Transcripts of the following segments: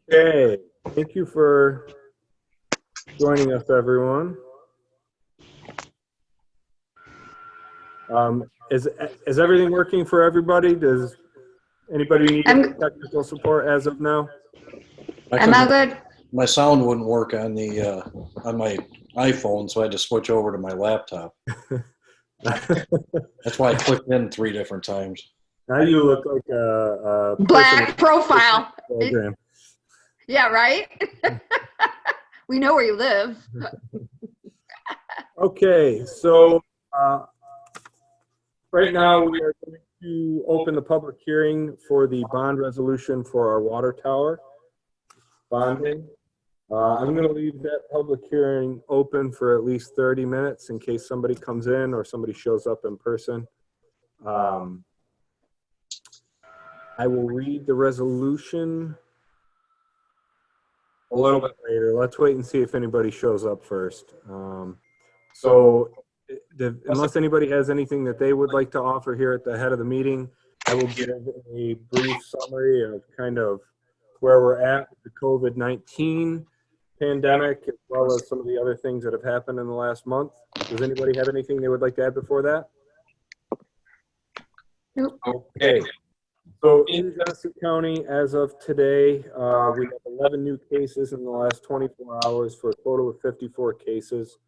Okay, thank you for joining us, everyone. Is everything working for everybody? Does anybody need any I'm technical support as of now? I I'm all couldn't, good. my sound wouldn't work on the on my iPhone, so I had to switch over to my laptop. That's why I clicked in 3 different times. Now you look like a person Black profile. program. Yeah, right? We know where you live. Okay, so right now we are going to open the public hearing for the bond resolution for our water tower bonding. I'm going to leave that public hearing open for at least 30 minutes in case somebody comes in or somebody shows up in person. I will read the resolution a little bit later. Let's wait and see if anybody shows up first. Unless anybody has anything that they would like to offer here at the head of the meeting, I will give a brief summary of kind of where we're at with the COVID-19 pandemic, as well as some of the other things that have happened in the last month. Does anybody have anything they would like to add before that? Nope. Okay. So in Genesee County, as of today, we have 11 new cases in the last 24 hours for a total of 54 cases.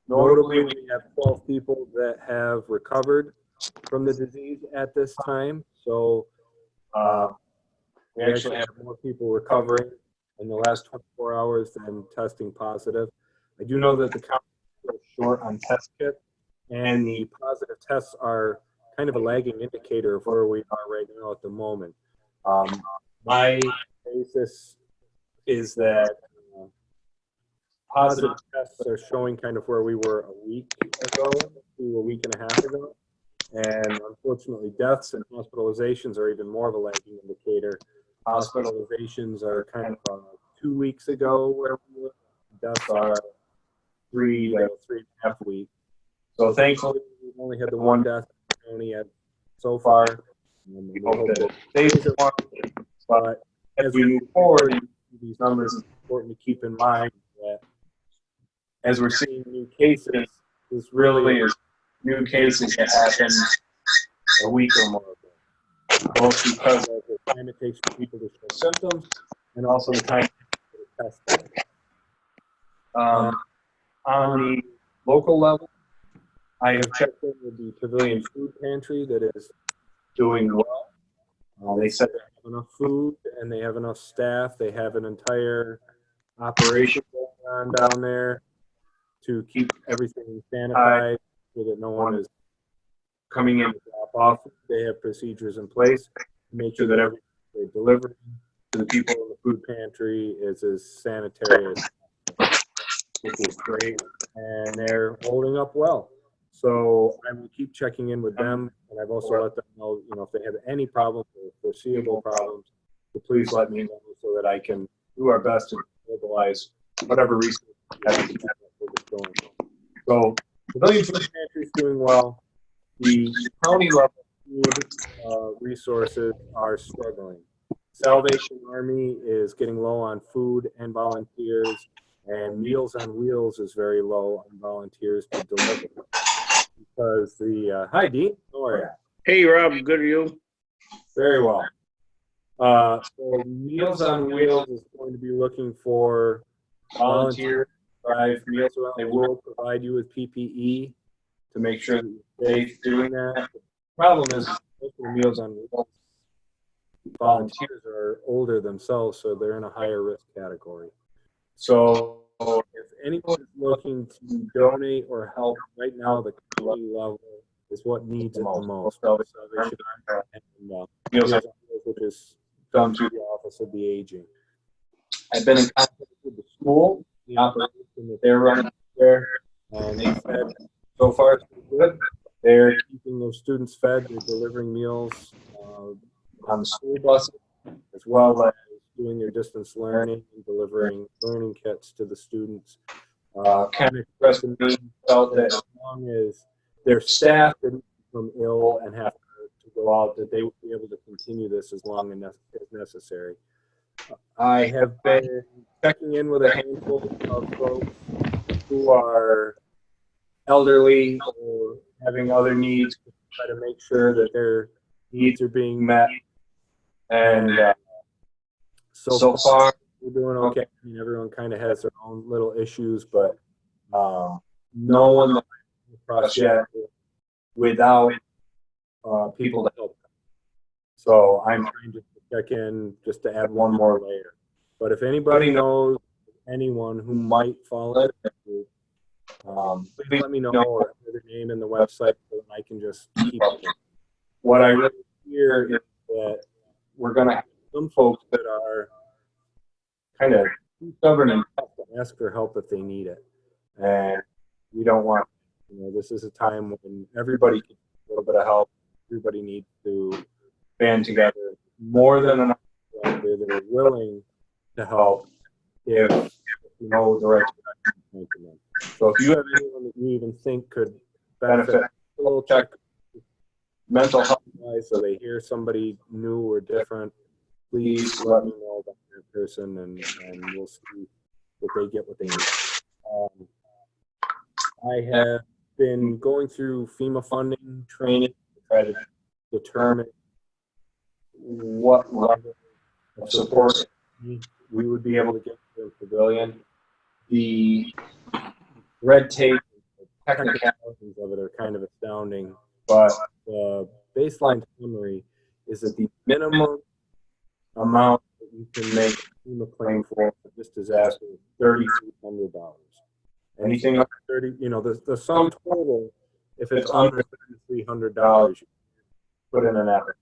Notably, we have 12 people that have recovered from the disease at this time. So we actually have more people recovering in the last 24 hours than testing positive. I do know that the county is short on test kits, and the positive tests are kind of a lagging indicator of where we are right now at the moment. My basis is that positive tests are showing kind of where we were a week ago to a week and a half ago. And unfortunately, deaths and hospitalizations are even more of a lagging indicator. Hospitalizations are kind of 2 weeks ago where we were. Deaths are 3.5 weeks. So thankfully, we've only had the one death in the county yet so far. And we hope that it stays at 1. But as we move forward in these numbers, it's important to keep in mind that as we're seeing new cases, this really is new cases that happen a week or more ago. Both because of the time it takes for people to show symptoms and also the time it takes for the test. On the local level, I have checked in with the Pavilion Food Pantry that is doing well. They said they have enough food and they have enough staff. They have an entire operation going on down there to keep everything sanitized so that no one is coming in to drop off. They have procedures in place to make sure that everything they deliver to the people in the food pantry is as sanitary as possible, which is great, and they're holding up well. So I will keep checking in with them, and I've also let them know, if they have any problems or foreseeable problems, to please let me know so that I can do our best to mobilize whatever resources we have to keep that going. So the Pavilion Food Pantry is doing well. The county level food resources are struggling. Salvation Army is getting low on food and volunteers, and Meals on Wheels is very low on volunteers to deliver. Because hi Dean, how are you? Hey Rob, good are you? Very well. So Meals on Wheels is going to be looking for volunteers to drive meals around. They will provide you with PPE to make sure that you're safe doing that. The problem is most of the Meals on Wheels volunteers are older themselves, so they're in a higher risk category. So if anyone is looking to donate or help right now, the county level is what needs it the most. Salvation Army and Meals on Wheels, which is done through the Office of the Aging. I've been in contact with the school, the operation that they're running there, and they said so far it's been good. They're keeping those students fed. They're delivering meals on the school buses, as well as doing their distance learning and delivering learning kits to the students. Ken expressed to me felt that as long as their staff didn't become ill and have to go out, that they would be able to continue this as long as necessary. I have been checking in with a handful of folks who are elderly or having other needs to try to make sure that their needs are being met. And so far, we're doing okay. I mean, everyone kind of has their own little issues, but no one that I've come across yet without people to help them. So I'm trying to check in just to add one more layer. But if anybody knows anyone who might fall into that group, please let me know or enter their name in the website so that I can just keep it. What I really hear is that we're going to have some folks that are kind of too stubborn and tough to ask for help if they need it. And we don't want, this is a time when everybody can get a little bit of help. Everybody needs to band together more than enough out there that are willing to help if you know the right direction to them. So if you have anyone that you even think could benefit, a little check mental health wise, so they hear somebody new or different, please let me know about that person, and we'll see if they get what they need. I have been going through FEMA funding training to try to determine what level of support we would be able to get for the pavilion. The red tape, the technicalities of it are kind of astounding, but the baseline summary is that the minimum amount that you can make a FEMA claim for this disaster is $3,300. Anything under 30, the sum total, if it's under $3,300, you put in an application.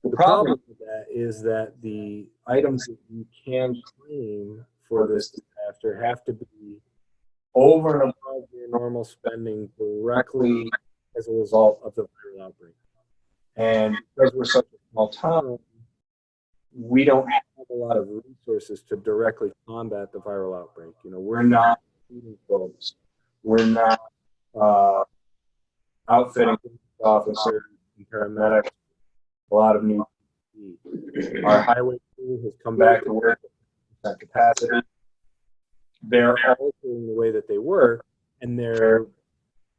The problem with that is that the items that you can claim for this disaster have to be over and above your normal spending directly as a result of the viral outbreak. And because we're such a small town, we don't have a lot of resources to directly combat the viral outbreak. We're not feeding folks. We're not outfitting officers and paramedics. A lot of new PPE. Our highway crew has come back to work at capacity. They're altering the way that they work, and they're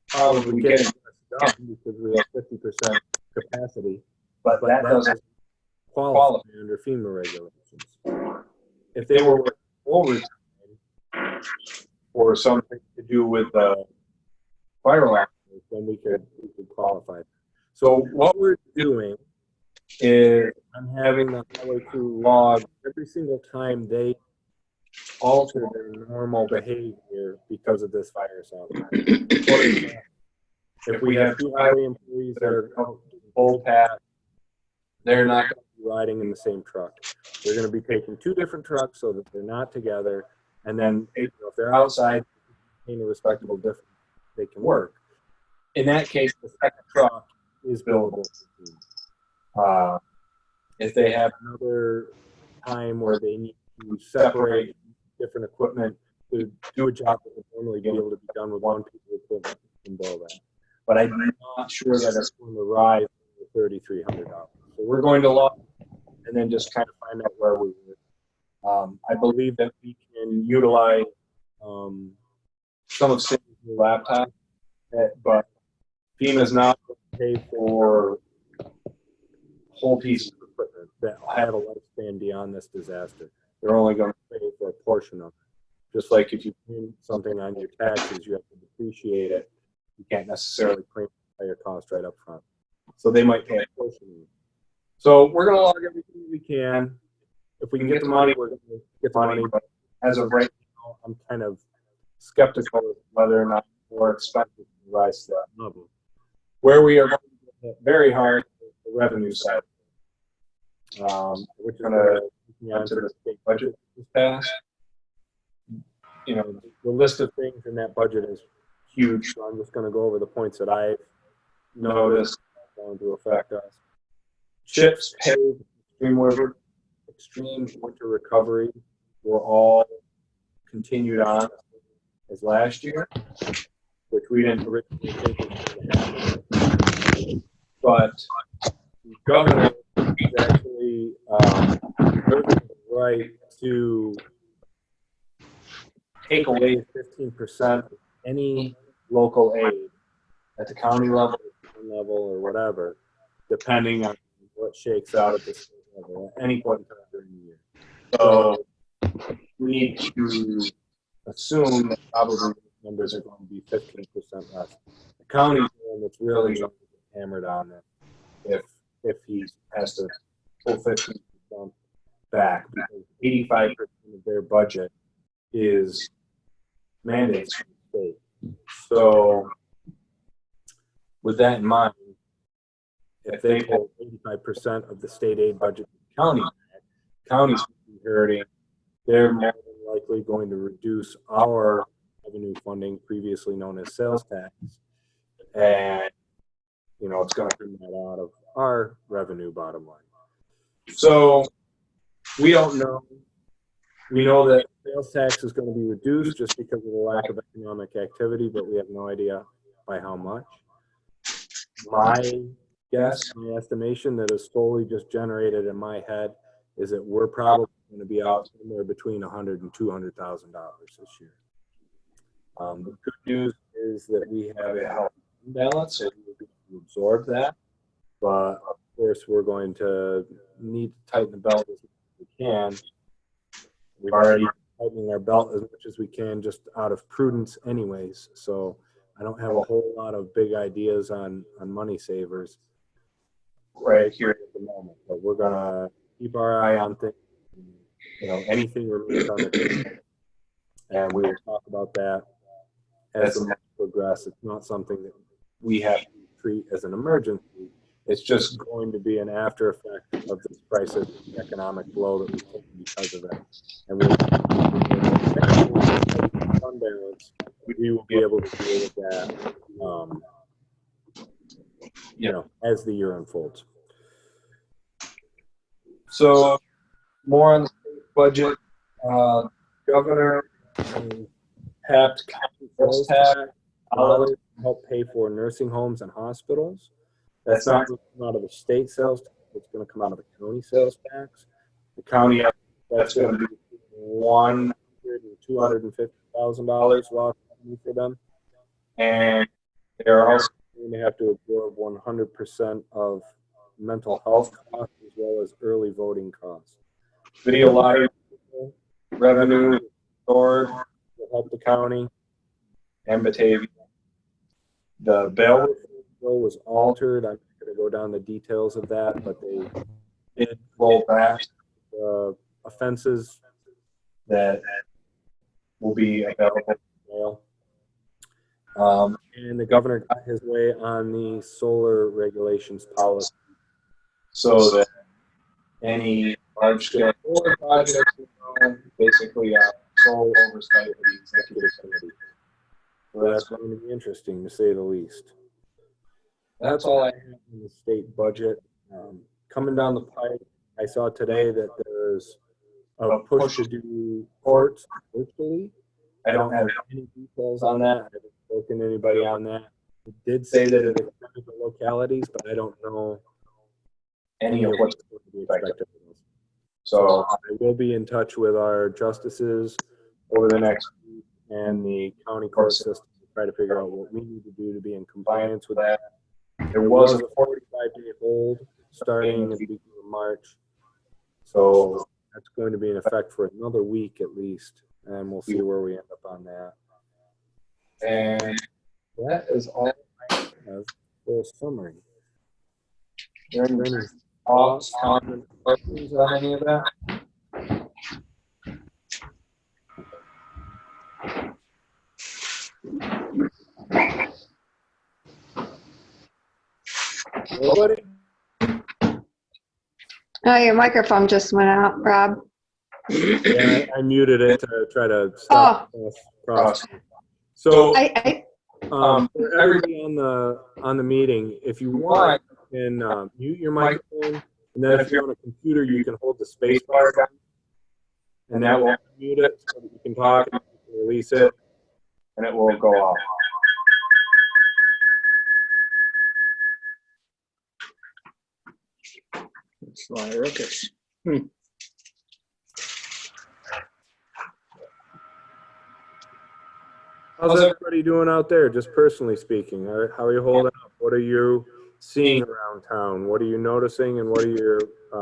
probably getting less done because we have 50% capacity, but that doesn't qualify under FEMA regulations. If they were working overtime or something to do with the viral outbreak, then we could qualify. So what we're doing is I'm having the highway crew log every single time they alter their normal behavior because of this virus outbreak. If we have 2 highway employees that are out full path, they're not going to be riding in the same truck. They're going to be taking 2 different trucks so that they're not together. And then if they're outside, in a respectable difference, they can work. In that case, the second truck is billable. If they have another time where they need to separate different equipment to do a job that would normally be able to be done with one piece of equipment, you can bill that. But I'm not sure that it's going to rise to $3,300. So we're going to look and then just kind of find out where we were. I believe that we can utilize some of Cindy's new laptops, but FEMA's not going to pay for whole pieces of equipment that have a lifespan beyond this disaster. They're only going to pay for a portion of it. Just like if you pay something on your taxes, you have to depreciate it. You can't necessarily claim the entire cost right up front. So they might pay a portion of it. So we're going to log everything we can. If we can get the money, we're going to get the money. But as of right now, I'm kind of skeptical of whether or not we're expected to rise to that level. Where we are going to get hit very hard is the revenue side. We're going to get onto the state budget this past. The list of things in that budget is huge, so I'm just going to go over the points that I've noticed going to affect us. CHIPS, PAVE, extreme winter recovery were all continued on as last year, which we didn't originally think was going to happen. But the governor is actually right to take away 15% of any local aid at the county level, or whatever, depending on what shakes out at the state level at any point in time during the year. So we need to assume that probably the numbers are going to be 15% less. The county's the one that's really going to get hammered on it if he has to pull 15% back, because 85% of their budget is mandates from the state. So with that in mind, if they pull 85% of the state aid budget to the county back, county's hurting. They're more than likely going to reduce our revenue funding, previously known as sales tax, and it's going to bring that out of our revenue bottom line. So we don't know. We know that sales tax is going to be reduced just because of the lack of economic activity, but we have no idea by how much. My guess, my estimation that is solely just generated in my head is that we're probably going to be out somewhere between $100,000 and $200,000 this year. The good news is that we have a healthy balance, so we'll be able to absorb that. But of course, we're going to need to tighten the belt as much as we can. We've already tightening our belt as much as we can just out of prudence anyways. So I don't have a whole lot of big ideas on money savers right here at the moment, but we're going to keep our eye on things. Anything remains on the table, and we will talk about that as the months progress. It's not something that we have to treat as an emergency. It's just going to be an after effect of this crisis, the economic blow that we've taken because of it. And fund balance, we will be able to deal with that, as the year unfolds. So, more on the budget. Governor tapped county sales tax dollars to help pay for nursing homes and hospitals. That's not going to come out of the state sales tax. It's going to come out of the county sales tax. The county, that's going to be $100,000 and $250,000 lost money for them, and they're also going to have to absorb 100% of mental health costs as well as early voting costs. Video live revenue restored will help the county and Batavia. The bill was altered. I'm not going to go down the details of that, but they did roll back the offenses that will be available for sale. And the governor got his way on the solar regulations policy so that any large-scale solar projects basically sole oversight of the executive committee. So that's going to be interesting, to say the least. That's all I have in the state budget. Coming down the pipe, I saw today that there's a push to do courts virtually. I don't have any details on that. I haven't spoken to anybody on that. It did say that it expected the localities, but I don't know any of what's going to be expected. So I will be in touch with our justices over the next week and the county court system to try to figure out what we need to do to be in compliance with that. There was a 45-day hold starting at the beginning of March. So that's going to be in effect for another week at least, and we'll see where we end up on that. And that is all I have for a summary. Are there any thoughts, comments, questions on any of that? Nobody? Oh, your microphone just went out, Rob. Yeah, I muted it to try to stop cross. So, for everybody on the meeting, if you want, you can mute your microphone, and then if you're on a computer, you can hold the space bar down, and that will mute it so that you can talk, and you can release it, and it will go off. Sly Ruckus. How's everybody doing out there, just personally speaking? How are you holding up? What are you seeing around town? What are you noticing, and what are your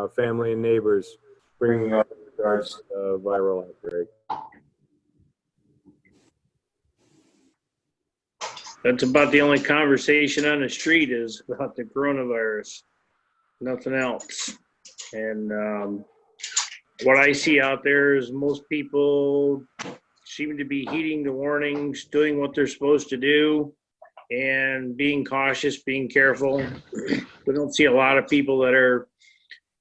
family and neighbors bringing up in regards to the viral outbreak? That's about the only conversation on the street is about the coronavirus. Nothing else. And what I see out there is most people seem to be heeding the warnings, doing what they're supposed to do, and being cautious, being careful. We don't see a lot of people that are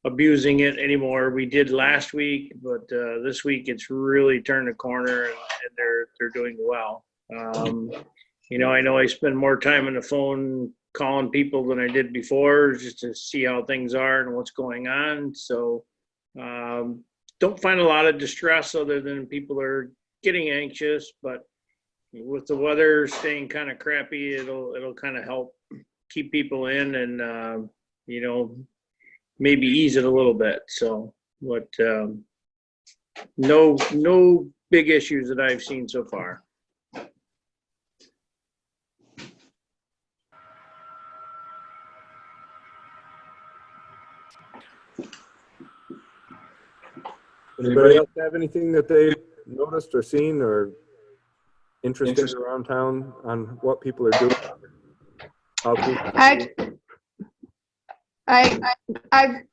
abusing it anymore. We did last week, but this week it's really turned a corner, and they're doing well. I know I spend more time on the phone calling people than I did before, just to see how things are and what's going on. So don't find a lot of distress other than people are getting anxious, but with the weather staying kind of crappy, it'll kind of help keep people in and maybe ease it a little bit. So no big issues that I've seen so far. Anybody else have anything that they've noticed or seen or interested around town on what people are doing? How people- I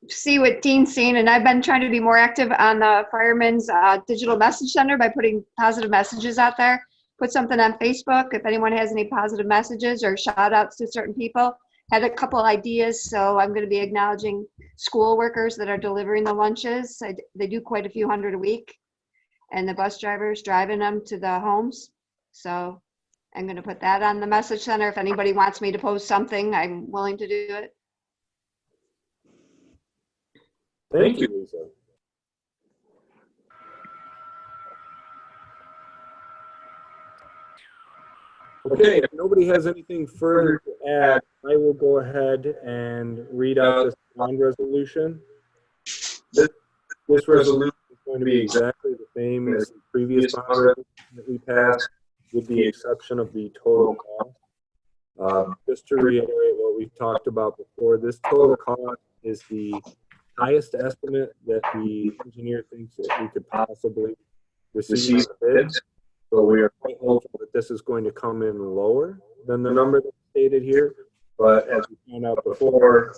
see what Dean's seen, and I've been trying to be more active on the Fireman's digital message center by putting positive messages out there. Put something on Facebook if anyone has any positive messages or shout outs to certain people. Had a couple ideas, so I'm going to be acknowledging school workers that are delivering the lunches. They do quite a few hundred a week, and the bus drivers driving them to the homes. So I'm going to put that on the message center. If anybody wants me to post something, I'm willing to do it. Thank you, Lisa. Okay, if nobody has anything further to add, I will go ahead and read out this bond resolution. This resolution is going to be exactly the same as the previous bond resolution that we passed, with the exception of the total cost. Just to reiterate what we've talked about before, this total cost is the highest estimate that the engineer thinks that we could possibly receive in bids. So we are quite hopeful that this is going to come in lower than the number that's stated here. But as we found out before,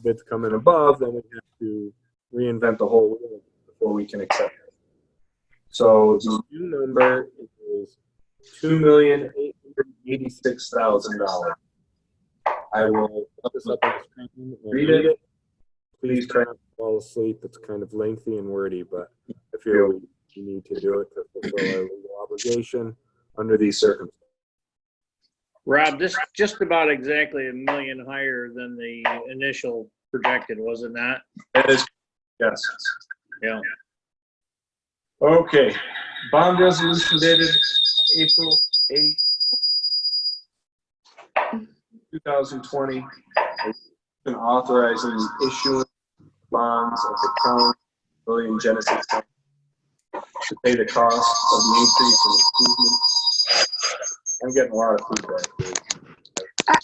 bids come in above, then we have to reinvent the whole wheel before we can accept it. So the new number is $2,886,000. I will put this up on the screen and read it. Please try not to fall asleep. It's kind of lengthy and wordy, but I feel we need to do it to fulfill our legal obligation under these circumstances. Rob, this just about exactly $1 million higher than the initial projected, was it not? That is, yes. Yeah. Okay, bond resolution dated April 8th, 2020. Been authorizing the issuance bonds of the town William Genesis Fund to pay the cost of the increase in improvement. I'm getting a lot of feedback here.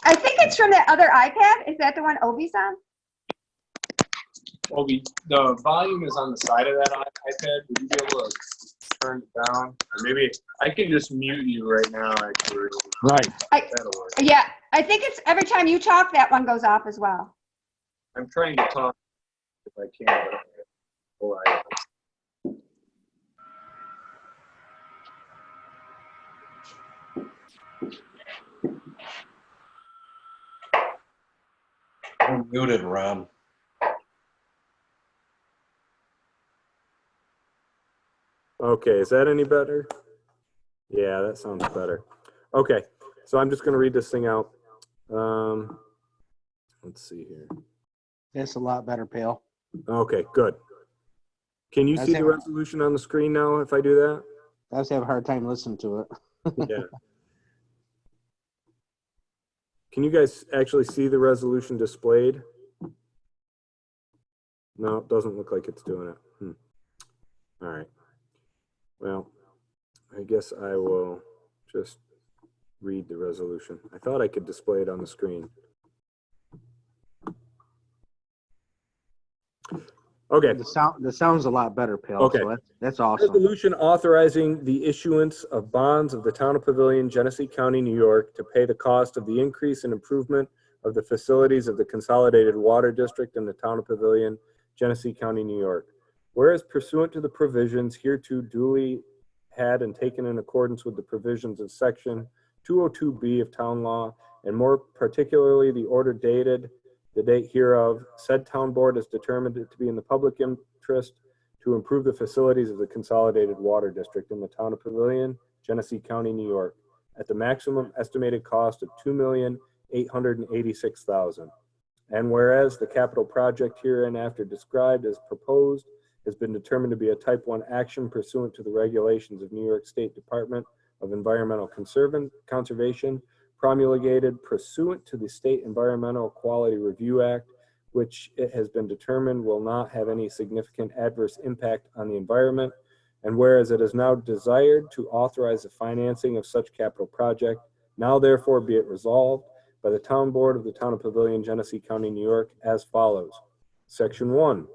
I think it's from that other iPad. Is that the one Obi's on? Obi, the volume is on the side of that iPad. Would you be able to turn it down? Or maybe I can just mute you right now, actually. Right. That'll work. Yeah, I think it's every time you talk, that one goes off as well. I'm trying to talk if I can. But I'm muted, Rob. okay, is that any better? Yeah, that sounds better. Okay, so I'm just going to read this thing out. Let's see here. That's a lot better, pal. Okay, good. Can you see the resolution on the screen now if I do that? I was having a hard time listening to it. Yeah. Can you guys actually see the resolution displayed? No, it doesn't look like it's doing it. All right. Well, I guess I will just read the resolution. I thought I could display it on the screen. Okay. The sound's a lot better, Pale. Okay. So that's awesome. Resolution authorizing the issuance of bonds of the town of Pavilion, Genesee County, New York, to pay the cost of the increase and improvement of the facilities of the Consolidated Water District in the town of Pavilion, Genesee County, New York. Whereas pursuant to the provisions hereto duly had and taken in accordance with the provisions of section 202B of town law, and more particularly the order dated the date hereof, said town board has determined it to be in the public interest to improve the facilities of the Consolidated Water District in the town of Pavilion, Genesee County, New York, at the maximum estimated cost of $2,886,000. And whereas the capital project hereinafter described as proposed has been determined to be a type 1 action pursuant to the regulations of New York State Department of Environmental Conservation, promulgated pursuant to the State Environmental Quality Review Act, which it has been determined will not have any significant adverse impact on the environment. And whereas it is now desired to authorize the financing of such capital project, now therefore be it resolved by the town board of the town of Pavilion, Genesee County, New York, as follows. Section 1,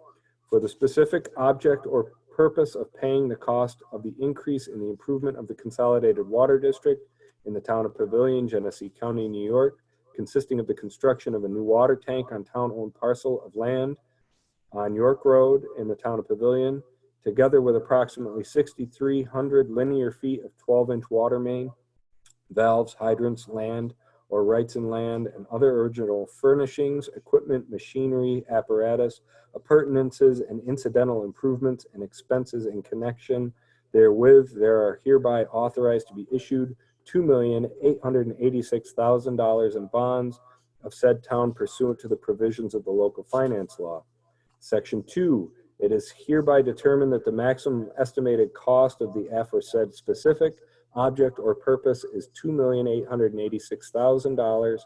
for the specific object or purpose of paying the cost of the increase in the improvement of the Consolidated Water District in the town of Pavilion, Genesee County, New York, consisting of the construction of a new water tank on town-owned parcel of land on York Road in the town of Pavilion, together with approximately 6,300 linear feet of 12-inch water main, valves, hydrants, land or rights in land, and other original furnishings, equipment, machinery, apparatus, appurtenances, and incidental improvements and expenses in connection therewith, there are hereby authorized to be issued $2,886,000 in bonds of said town pursuant to the provisions of the local finance law. Section 2, it is hereby determined that the maximum estimated cost of the aforesaid specific object or purpose is $2,886,000,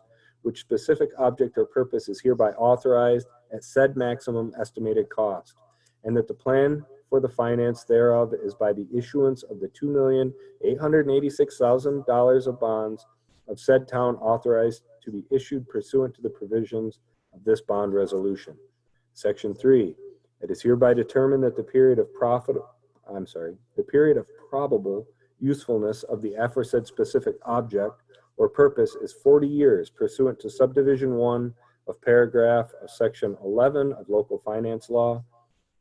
which specific object or purpose is hereby authorized at said maximum estimated cost, and that the plan for the finance thereof is by the issuance of the $2,886,000 of bonds of said town authorized to be issued pursuant to the provisions of this bond resolution. Section 3, it is hereby determined that the period of probable usefulness of the aforesaid specific object or purpose is 40 years pursuant to subdivision 1 of paragraph of section 11 of local finance law.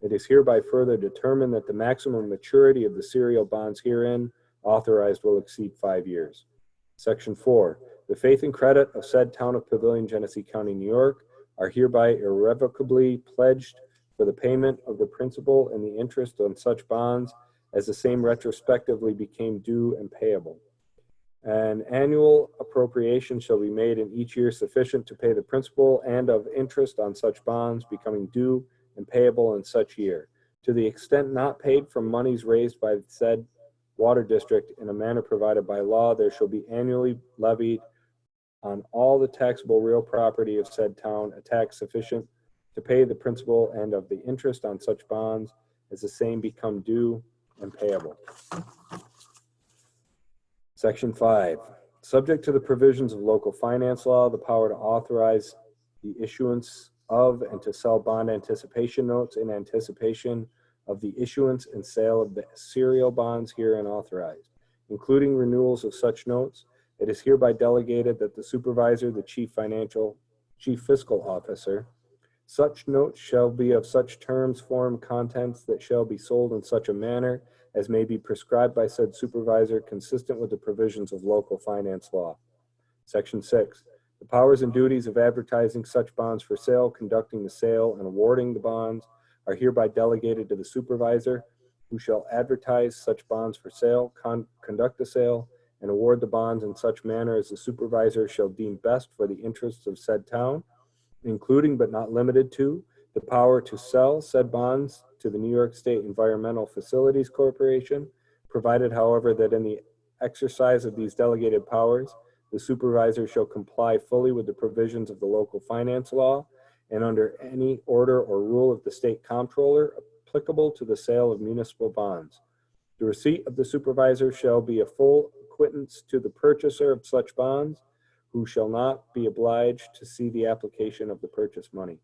It is hereby further determined that the maximum maturity of the serial bonds herein authorized will exceed 5 years. Section 4, the faith and credit of said town of Pavilion, Genesee County, New York are hereby irrevocably pledged for the payment of the principal and the interest on such bonds as the same retrospectively became due and payable. An annual appropriation shall be made in each year sufficient to pay the principal and of interest on such bonds becoming due and payable in such year. To the extent not paid from monies raised by said water district in a manner provided by law, there shall be annually levied on all the taxable real property of said town a tax sufficient to pay the principal and of the interest on such bonds as the same become due and payable. Section 5, subject to the provisions of local finance law, the power to authorize the issuance of and to sell bond anticipation notes in anticipation of the issuance and sale of the serial bonds herein authorized, including renewals of such notes. It is hereby delegated that the supervisor, the chief fiscal officer, such notes shall be of such terms, form, contents that shall be sold in such a manner as may be prescribed by said supervisor, consistent with the provisions of local finance law. Section 6, the powers and duties of advertising such bonds for sale, conducting the sale, and awarding the bonds are hereby delegated to the supervisor, who shall advertise such bonds for sale, conduct the sale, and award the bonds in such manner as the supervisor shall deem best for the interests of said town, including but not limited to the power to sell said bonds to the New York State Environmental Facilities Corporation, provided, however, that in the exercise of these delegated powers, the supervisor shall comply fully with the provisions of the local finance law and under any order or rule of the state comptroller applicable to the sale of municipal bonds. The receipt of the supervisor shall be a full quittance to the purchaser of such bonds, who shall not be obliged to see the application of the purchase money.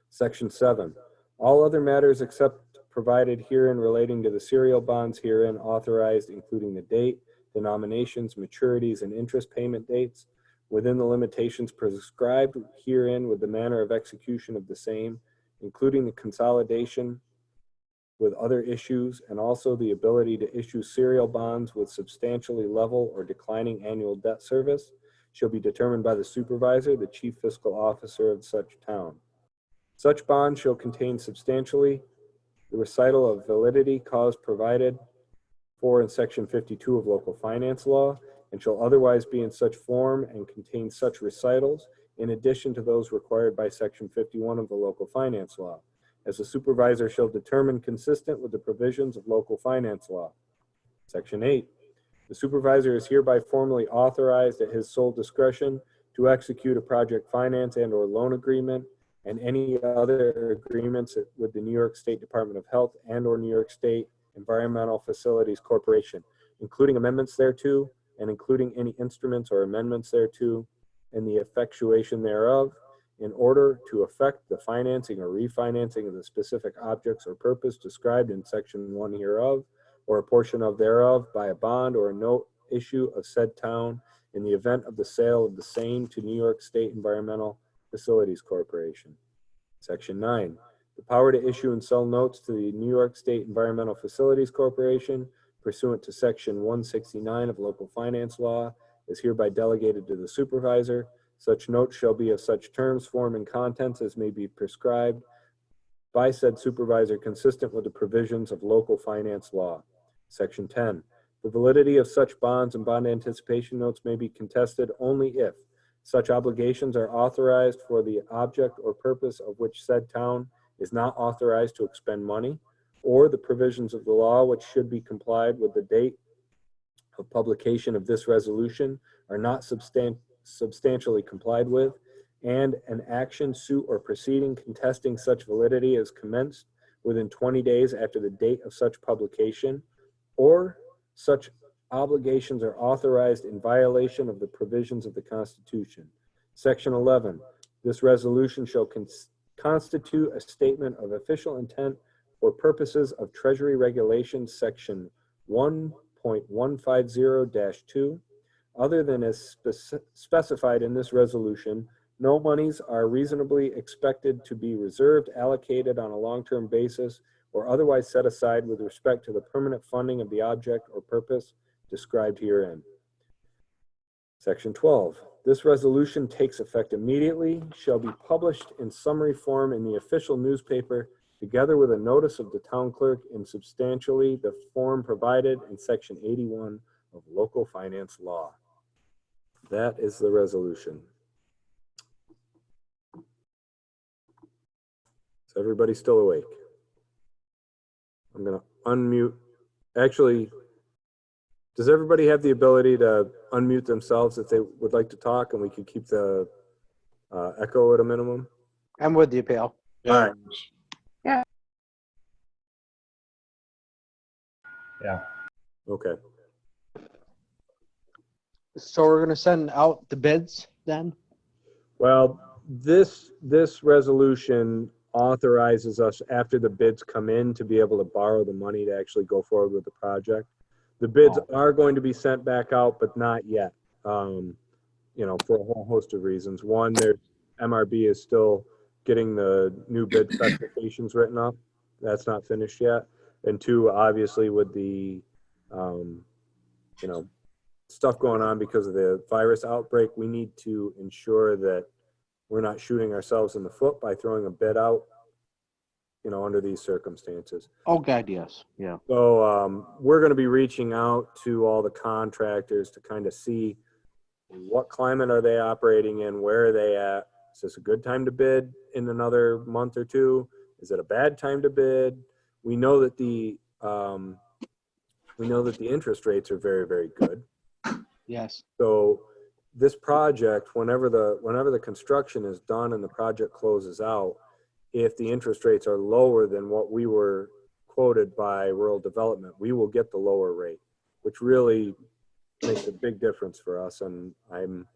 Section 7. All other matters except provided herein relating to the serial bonds herein authorized, including the date, denominations, maturities, and interest payment dates, within the limitations prescribed herein with the manner of execution of the same, including the consolidation with other issues, and also the ability to issue serial bonds with substantially level or declining annual debt service, shall be determined by the supervisor, the chief fiscal officer of such town. Such bond shall contain substantially the recital of validity cause provided for in section 52 of local finance law, and shall otherwise be in such form and contain such recitals in addition to those required by section 51 of the local finance law, as the supervisor shall determine consistent with the provisions of local finance law. Section 8. The supervisor is hereby formally authorized at his sole discretion to execute a project finance and or loan agreement and any other agreements with the New York State Department of Health and or New York State Environmental Facilities Corporation, including amendments thereto, and including any instruments or amendments thereto, and the effectuation thereof, in order to effect the financing or refinancing of the specific objects or purpose described in section 1 hereof, or a portion of thereof, by a bond or a note issue of said town, in the event of the sale of the same to New York State Environmental Facilities Corporation. Section 9. The power to issue and sell notes to the New York State Environmental Facilities Corporation pursuant to section 169 of local finance law is hereby delegated to the supervisor. Such notes shall be of such terms, form, and contents as may be prescribed by said supervisor consistent with the provisions of local finance law. Section 10. The validity of such bonds and bond anticipation notes may be contested only if such obligations are authorized for the object or purpose of which said town is not authorized to expend money, or the provisions of the law which should be complied with the date of publication of this resolution are not substantially complied with, and an action, suit, or proceeding contesting such validity is commenced within 20 days after the date of such publication, or such obligations are authorized in violation of the provisions of the Constitution. Section 11. This resolution shall constitute a statement of official intent for purposes of Treasury Regulations, section 1.150-2. Other than as specified in this resolution, no monies are reasonably expected to be reserved, allocated on a long-term basis, or otherwise set aside with respect to the permanent funding of the object or purpose described herein. Section 12. This resolution takes effect immediately, shall be published in summary form in the official newspaper, together with a notice of the town clerk in substantially the form provided in section 81 of local finance law. That is the resolution. Is everybody still awake? I'm going to unmute. Actually, does everybody have the ability to unmute themselves if they would like to talk, and we can keep the echo at a minimum? I'm with you, pal. All right. Yeah. Okay. So we're gonna send out the bids then? Well, this resolution authorizes us, after the bids come in, to be able to borrow the money to actually go forward with the project. The bids are going to be sent back out, but not yet, for a whole host of reasons. One, MRB is still getting the new bid specifications written up. That's not finished yet. And two, obviously with the, stuff going on because of the virus outbreak, we need to ensure that we're not shooting ourselves in the foot by throwing a bid out, under these circumstances. Oh, God, yes. Yeah. So we're going to be reaching out to all the contractors to kind of see what climate are they operating in, where are they at. Is this a good time to bid in another month or two? Is it a bad time to bid? We know that the interest rates are very, very good. Yes. So this project, whenever the construction is done and the project closes out, if the interest rates are lower than what we were quoted by Rural Development, we will get the lower rate, which really makes a big difference for us, and I'm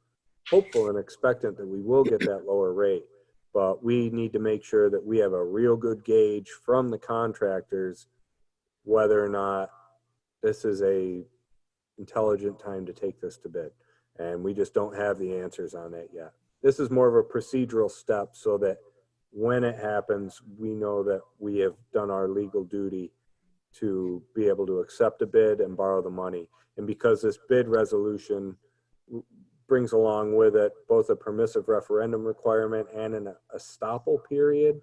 hopeful and expectant that we will get that lower rate. But we need to make sure that we have a real good gauge from the contractors whether or not this is a intelligent time to take this to bid. And we just don't have the answers on that yet. This is more of a procedural step so that when it happens, we know that we have done our legal duty to be able to accept a bid and borrow the money. And because this bid resolution brings along with it both a permissive referendum requirement and an estoppel period,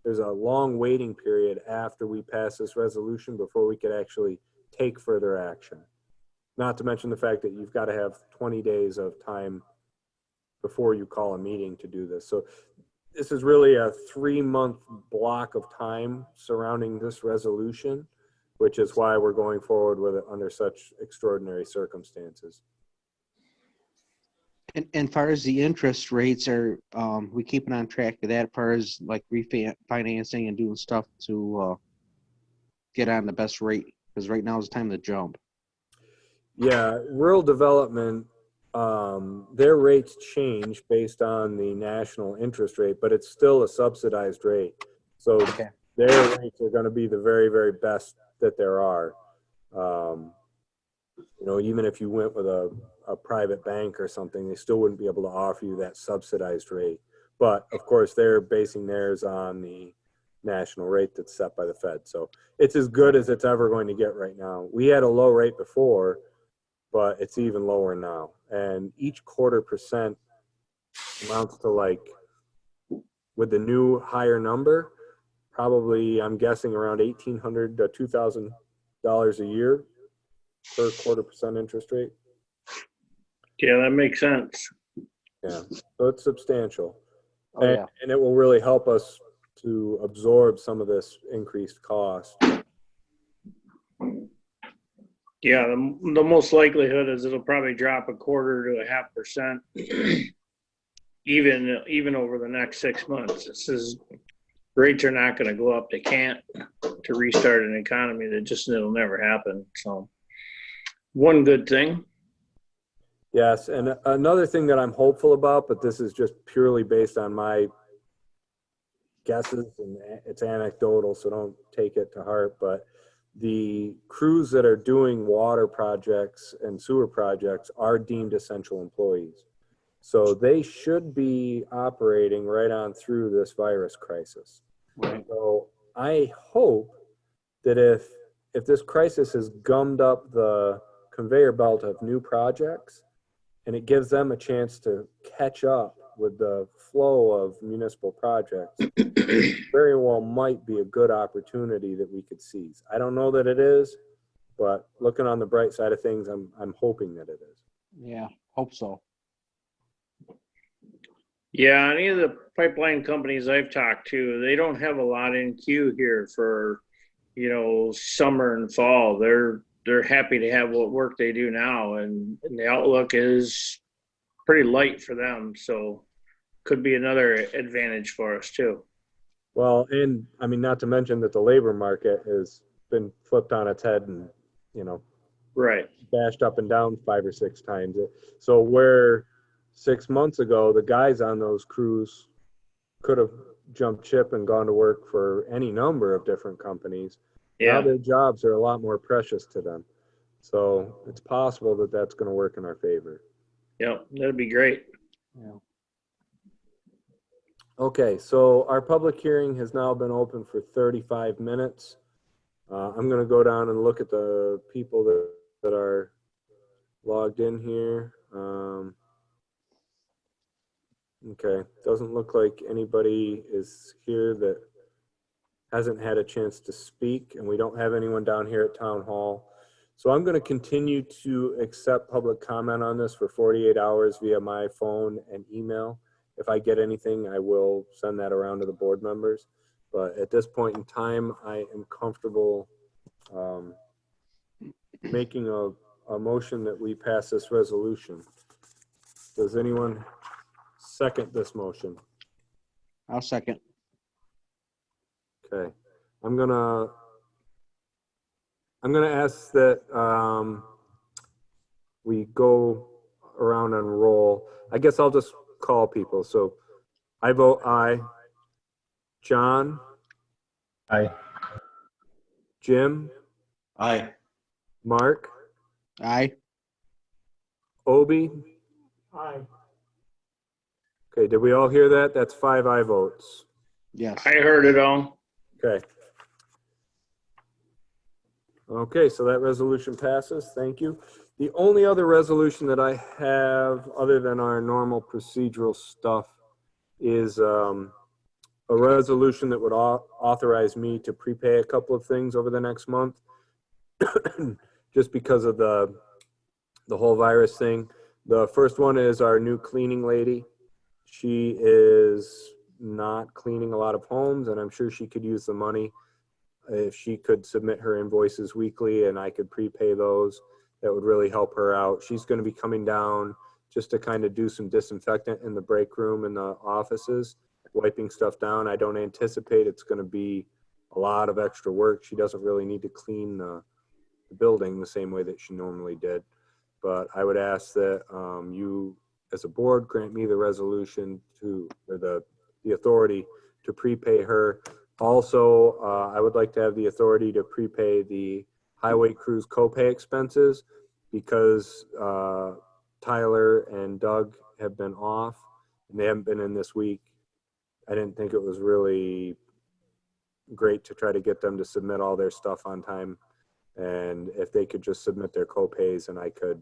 there's a long waiting period after we pass this resolution before we could actually take further action. Not to mention the fact that you've got to have 20 days of time before you call a meeting to do this. So this is really a 3-month block of time surrounding this resolution, which is why we're going forward with it under such extraordinary circumstances. And far as the interest rates are, we keeping on track of that as far as like refinancing and doing stuff to get on the best rate, because right now is the time to jump. Yeah, rural development, their rates change based on the national interest rate, but it's still a subsidized rate. So Okay. their rates are going to be the very, very best that there are. You know, even if you went with a private bank or something, they still wouldn't be able to offer you that subsidized rate. But of course, they're basing theirs on the national rate that's set by the Fed. So it's as good as it's ever going to get right now. We had a low rate before, but it's even lower now. And each 1/4% amounts to, like, with the new higher number, probably I'm guessing around $1,800 to $2,000 a year per 1/4% interest rate. Yeah, that makes sense. Yeah, so it's substantial. Oh, yeah. And it will really help us to absorb some of this increased cost. Yeah, the most likelihood is it'll probably drop 1/4 to 1/2%, even over the next 6 months. This is, rates are not going to go up. They can't, to restart an economy. It'll never happen. So, one good thing. Yes, and another thing that I'm hopeful about, but this is just purely based on my guesses and it's anecdotal, so don't take it to heart, but the crews that are doing water projects and sewer projects are deemed essential employees. So they should be operating right on through this virus crisis. Right. So I hope that if this crisis has gummed up the conveyor belt of new projects and it gives them a chance to catch up with the flow of municipal projects, very well might be a good opportunity that we could seize. I don't know that it is, but looking on the bright side of things, I'm hoping that it is. Yeah, hope so. Yeah, any of the pipeline companies I've talked to, they don't have a lot in queue here for, summer and fall. They're happy to have what work they do now, and the outlook is pretty light for them. So could be another advantage for us too. Well, and I mean, not to mention that the labor market has been flipped on its head and, Right. bashed up and down 5 or 6 times. So where 6 months ago, the guys on those crews could have jumped ship and gone to work for any number of different companies. Now Yeah. their jobs are a lot more precious to them. So it's possible that that's going to work in our favor. Yep. That'd be great. Yeah. Okay, so our public hearing has now been open for 35 minutes. I'm going to go down and look at the people that are logged in here. Okay, doesn't look like anybody is here that hasn't had a chance to speak, and we don't have anyone down here at Town Hall. So I'm going to continue to accept public comment on this for 48 hours via my phone and email. If I get anything, I will send that around to the board members. But at this point in time, I am comfortable making a motion that we pass this resolution. Does anyone second this motion? I'll second. Okay, I'm gonna ask that we go around and roll. I guess I'll just call people. So I vote aye. John, Aye. Jim, Aye. Mark, Aye. Obi. Aye. Okay, did we all hear that? That's 5 aye votes. Yes. I heard it all. Okay. Okay, so that resolution passes. Thank you. The only other resolution that I have, other than our normal procedural stuff, is a resolution that would authorize me to prepay a couple of things over the next month, just because of the whole virus thing. The first one is our new cleaning lady. She is not cleaning a lot of homes, and I'm sure she could use the money. If she could submit her invoices weekly and I could prepay those, that would really help her out. She's going to be coming down just to kind of do some disinfectant in the break room and the offices, wiping stuff down. I don't anticipate it's going to be a lot of extra work. She doesn't really need to clean the building the same way that she normally did. But I would ask that you, as a board, grant me the resolution to, or the authority to prepay her. Also, I would like to have the authority to prepay the highway crew's copay expenses because Tyler and Doug have been off and they haven't been in this week. I didn't think it was really great to try to get them to submit all their stuff on time. And if they could just submit their copays and I could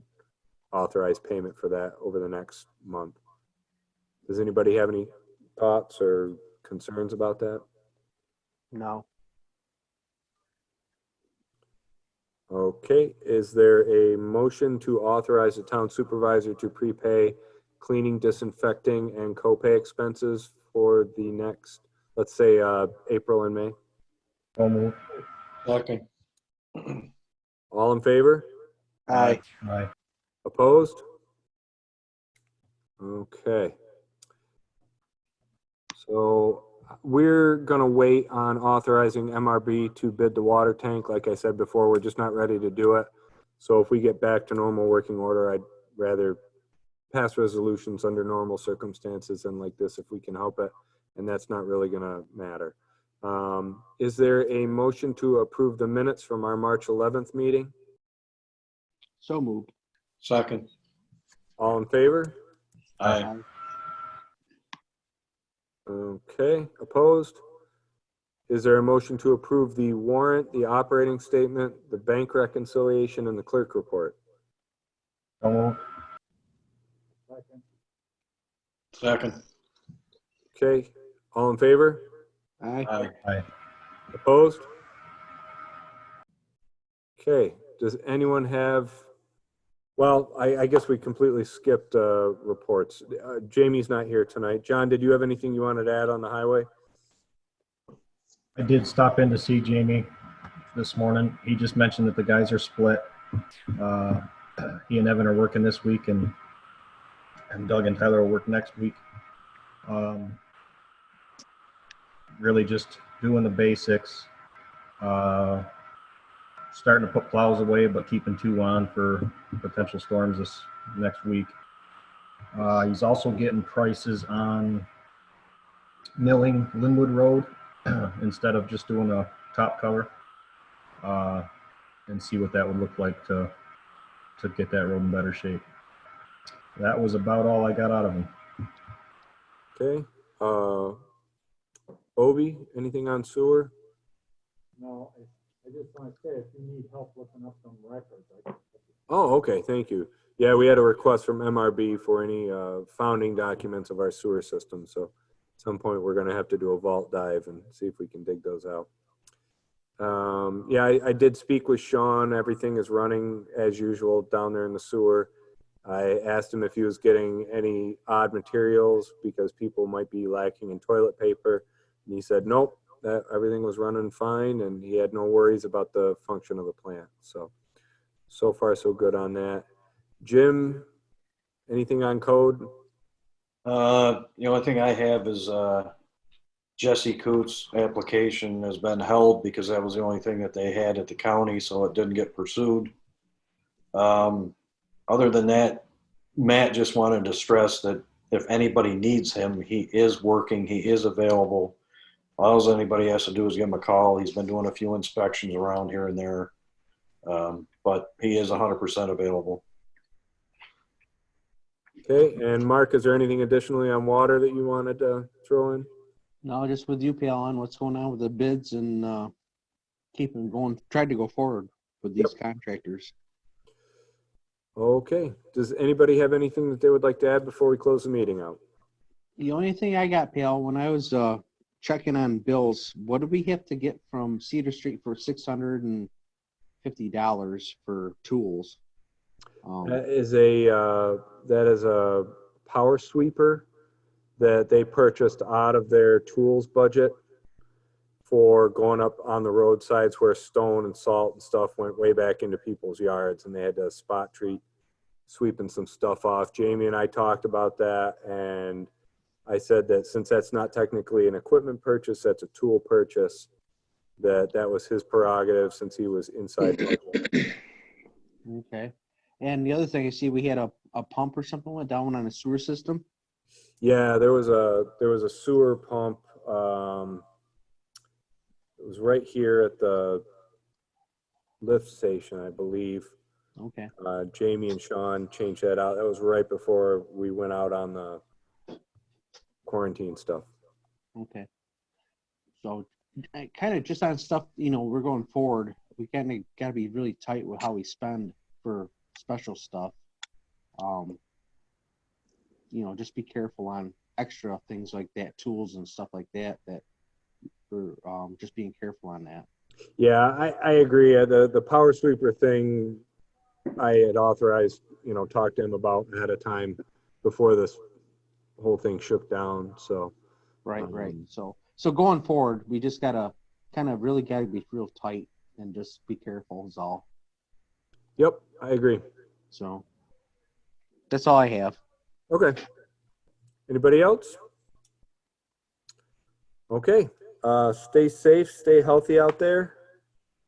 authorize payment for that over the next month. Does anybody have any thoughts or concerns about that? No. Okay, is there a motion to authorize the town supervisor to prepay cleaning, disinfecting, and copay expenses for the next, let's say, April and May? So moved. Second. All in favor? Aye. Aye. Opposed? Okay. So we're going to wait on authorizing MRB to bid the water tank. Like I said before, we're just not ready to do it. So if we get back to normal working order, I'd rather pass resolutions under normal circumstances than like this if we can help it. And that's not really going to matter. Is there a motion to approve the minutes from our March 11th meeting? So moved. Second. All in favor? Aye. Okay, opposed? Is there a motion to approve the warrant, the operating statement, the bank reconciliation, and the clerk report? So moved. Second. Okay, all in favor? Aye. Aye. Aye. Opposed? Okay, does anyone have, well, I guess we completely skipped reports. Jamie's not here tonight. John, did you have anything you wanted to add on the highway? I did stop in to see Jamie this morning. He just mentioned that the guys are split. He and Evan are working this week, and Doug and Tyler will work next week. Really just doing the basics. Starting to put plows away, but keeping 2 on for potential storms this next week. He's also getting prices on milling Linwood Road instead of just doing a top cover, and see what that would look like to get that road in better shape. That was about all I got out of him. Okay, Obi, anything on sewer? No, I just want to say, if you need help looking up some records, Oh, okay, thank you. Yeah, we had a request from MRB for any founding documents of our sewer system. So at some point, we're going to have to do a vault dive and see if we can dig those out. Yeah, I did speak with Sean. Everything is running as usual down there in the sewer. I asked him if he was getting any odd materials because people might be lacking in toilet paper. And he said, nope, that everything was running fine and he had no worries about the function of the plant. So far so good on that. Jim, anything on code? The only thing I have is Jesse Coots' application has been held because that was the only thing that they had at the county, so it didn't get pursued. other than that, Matt just wanted to stress that if anybody needs him, he is working, he is available. All anybody has to do is give him a call. He's been doing a few inspections around here and there. But he is 100% available. Okay, and Mark, is there anything additionally on water that you wanted to throw in? No, just with you, Alan, what's going on with the bids and keeping going, tried to go forward with these contractors. Okay, does anybody have anything that they would like to add before we close the meeting out? The only thing I got, pal, when I was checking on bills, what do we have to get from Cedar Street for $650 for tools? That is a power sweeper that they purchased out of their tools budget for going up on the roadsides where stone and salt and stuff went way back into people's yards, and they had to spot treat sweeping some stuff off. Jamie and I talked about that, and I said that since that's not technically an equipment purchase, that's a tool purchase, that was his prerogative since he was inside budget. Okay. And the other thing, I see we had a pump or something went down on the sewer system. Yeah, there was a sewer pump. It was right here at the lift station, I believe. Okay. Jamie and Sean changed that out. That was right before we went out on the quarantine stuff. Okay. So kind of just on stuff, we're going forward. We kind of got to be really tight with how we spend for special stuff. Just be careful on extra things like that, tools and stuff like that, we're just being careful on that. Yeah, I agree. The power sweeper thing, I had authorized, talked to him about ahead of time before this whole thing shook down. So Right. So going forward, we just gotta really gotta be real tight and just be careful is all. Yep, I agree. So that's all I have. Okay. Anybody else? Okay. Stay safe, stay healthy out there.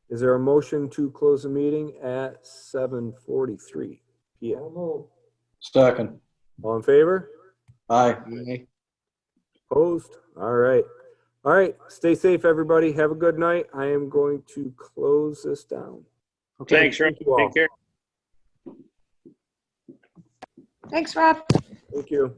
Is there a motion to close the meeting at 7:43 p.m.? Second. All in favor? Aye. Okay. Opposed? All right. All right. Stay safe, everybody. Have a good night. I am going to close this down. Okay. Thanks, Rob. Thank you all. Take care. Thanks, Rob. Thank you.